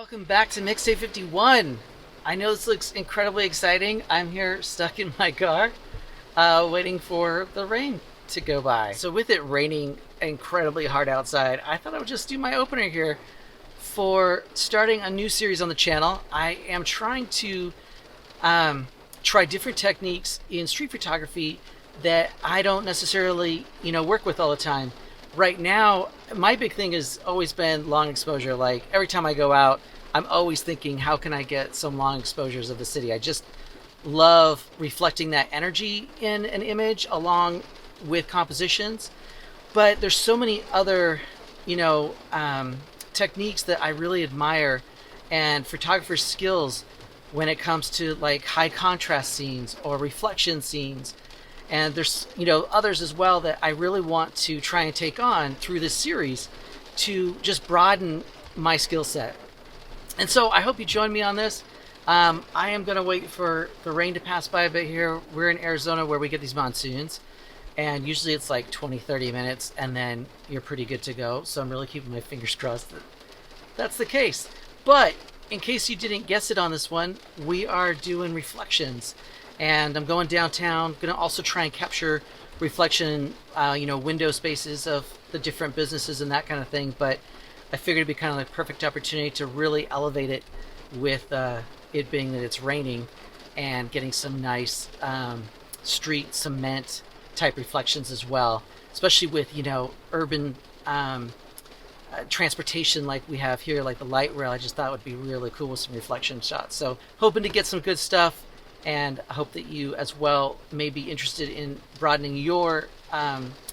Welcome back to Mixtape 51. I know this looks incredibly exciting. I'm here stuck in my car, waiting for the rain to go by. So with it raining incredibly hard outside, I thought I would just do my opener here for starting a new series on the channel. I am trying to try different techniques in street photography that I don't necessarily, work with all the time. Right now, my big thing has always been long exposure. Like every time I go out, I'm always thinking, how can I get some long exposures of the city? I just love reflecting that energy in an image along with compositions. But there's so many other, techniques that I really admire and photographers' skills when it comes to like high contrast scenes or reflection scenes. And there's, others as well that I really want to try and take on through this series to just broaden my skill set. And so I hope you join me on this. I am going to wait for the rain to pass by a bit here. We're in Arizona where we get these monsoons. And usually it's like 20, 30 minutes and then you're pretty good to go. So I'm really keeping my fingers crossed that that's the case. But in case you didn't guess it on this one, we are doing reflections. And I'm going downtown. Going to also try and capture reflection, window spaces of the different businesses and that kind of thing. But I figured it'd be kind of the perfect opportunity to really elevate it with it being that it's raining and getting some nice street cement type reflections as well. Especially with, urban transportation like we have here, like the light rail. I just thought it would be really cool with some reflection shots. So hoping to get some good stuff. And I hope that you as well may be interested in broadening your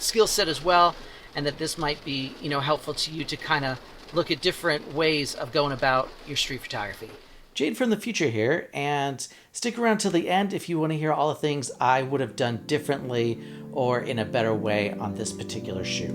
skill set as well, and that this might be, helpful to you to kind of look at different ways of going about your street photography. Jade from the future here, and stick around till the end if you want to hear all the things I would have done differently or in a better way on this particular shoot.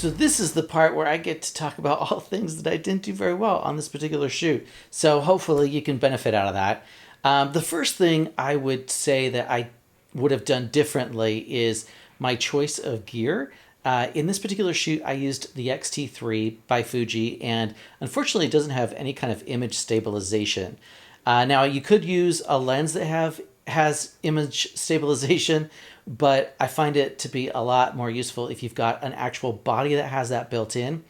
So this is the part where I get to talk about all things that I didn't do very well on this particular shoot. So hopefully you can benefit out of that. The first thing I would say that I would have done differently is my choice of gear. In this particular shoot, I used the X-T3 by Fuji, and unfortunately it doesn't have any kind of image stabilization. Now, you could use a lens that has image stabilization, but I find it to be a lot more useful if you've got an actual body that has that built in.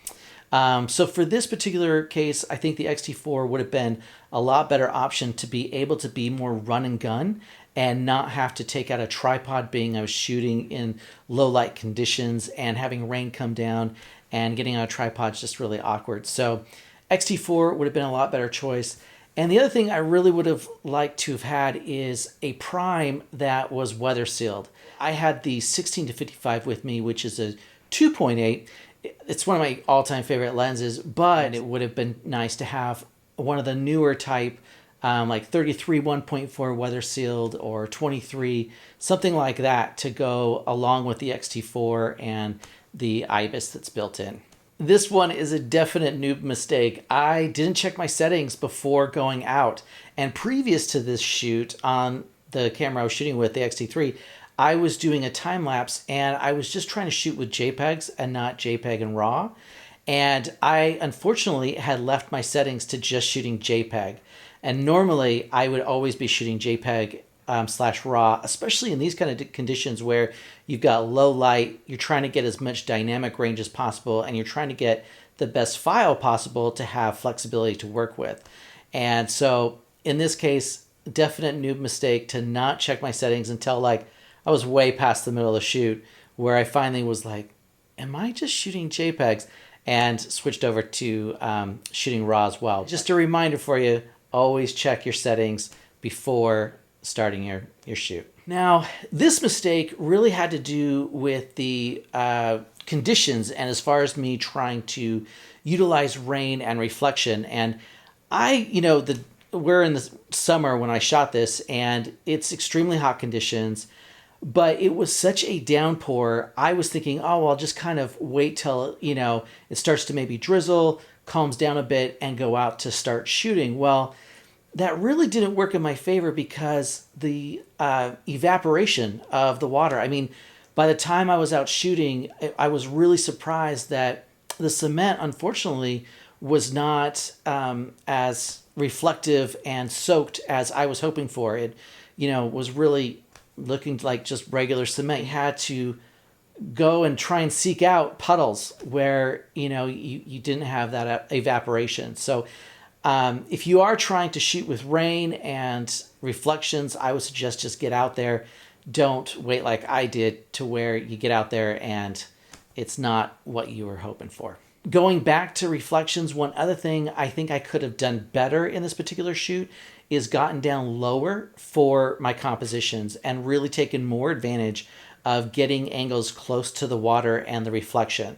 So for this particular case, I think the X-T4 would have been a lot better option to be able to be more run and gun and not have to take out a tripod, being I was shooting in low light conditions and having rain come down and getting on a tripod is just really awkward. So X-T4 would have been a lot better choice. And the other thing I really would have liked to have had is a prime that was weather sealed. I had the 16-55 with me, which is a 2.8. It's one of my all-time favorite lenses, but it would have been nice to have one of the newer type, like 33 1.4 weather sealed or 23, something like that, to go along with the X-T4 and the IBIS that's built in. This one is a definite noob mistake. I didn't check my settings before going out. And previous to this shoot on the camera I was shooting with, the X-T3, I was doing a time lapse and I was just trying to shoot with JPEGs and not JPEG and RAW. And I unfortunately had left my settings to just shooting JPEG. And normally I would always be shooting JPEG / RAW, especially in these kind of conditions where you've got low light, you're trying to get as much dynamic range as possible, and you're trying to get the best file possible to have flexibility to work with. And so in this case, definite noob mistake to not check my settings until like I was way past the middle of the shoot, where I finally was like, am I just shooting JPEGs? And switched over to shooting RAW as well. Just a reminder for you, always check your settings before starting your shoot. Now, this mistake really had to do with the conditions and as far as me trying to utilize rain and reflection. And we're in the summer when I shot this, and it's extremely hot conditions, but it was such a downpour. I was thinking, oh, well, I'll just kind of wait till, it starts to maybe drizzle, calms down a bit, and go out to start shooting. Well, that really didn't work in my favor because the evaporation of the water. I mean, by the time I was out shooting, I was really surprised that the cement, unfortunately, was not as reflective and soaked as I was hoping for. It, was really looking like just regular cement. You had to go and try and seek out puddles where, you didn't have that evaporation. So if you are trying to shoot with rain and reflections, I would suggest just get out there. Don't wait like I did to where you get out there and it's not what you were hoping for. Going back to reflections, one other thing I think I could have done better in this particular shoot is gotten down lower for my compositions and really taken more advantage of getting angles close to the water and the reflection.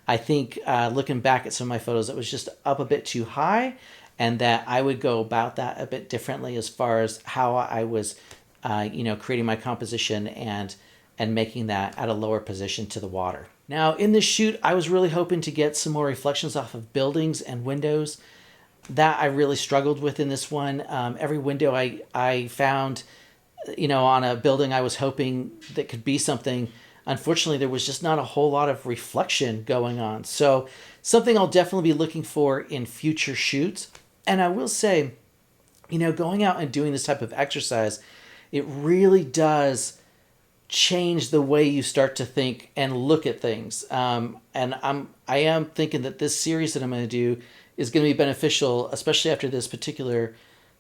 I think looking back at some of my photos, it was just up a bit too high, and that I would go about that a bit differently as far as how I was, creating my composition and making that at a lower position to the water. Now, in this shoot, I was really hoping to get some more reflections off of buildings and windows. That I really struggled with in this one. Every window I found, on a building I was hoping that could be something, unfortunately, there was just not a whole lot of reflection going on. So something I'll definitely be looking for in future shoots. And I will say, going out and doing this type of exercise, it really does change the way you start to think and look at things. And I am thinking that this series that I'm going to do is going to be beneficial, especially after this particular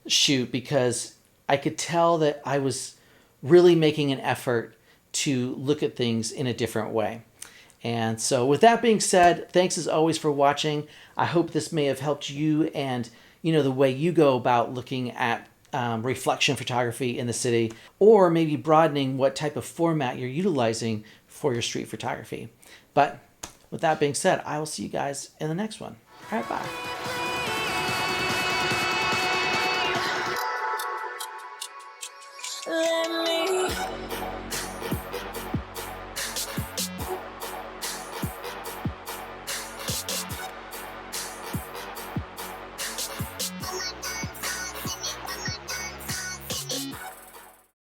shoot, because I could tell that I was really making an effort to look at things in a different way. And so with that being said, thanks as always for watching. I hope this may have helped you and the way you go about looking at reflection photography in the city, or maybe broadening what type of format you're utilizing for your street photography. But with that being said, I will see you guys in the next one. All right, bye.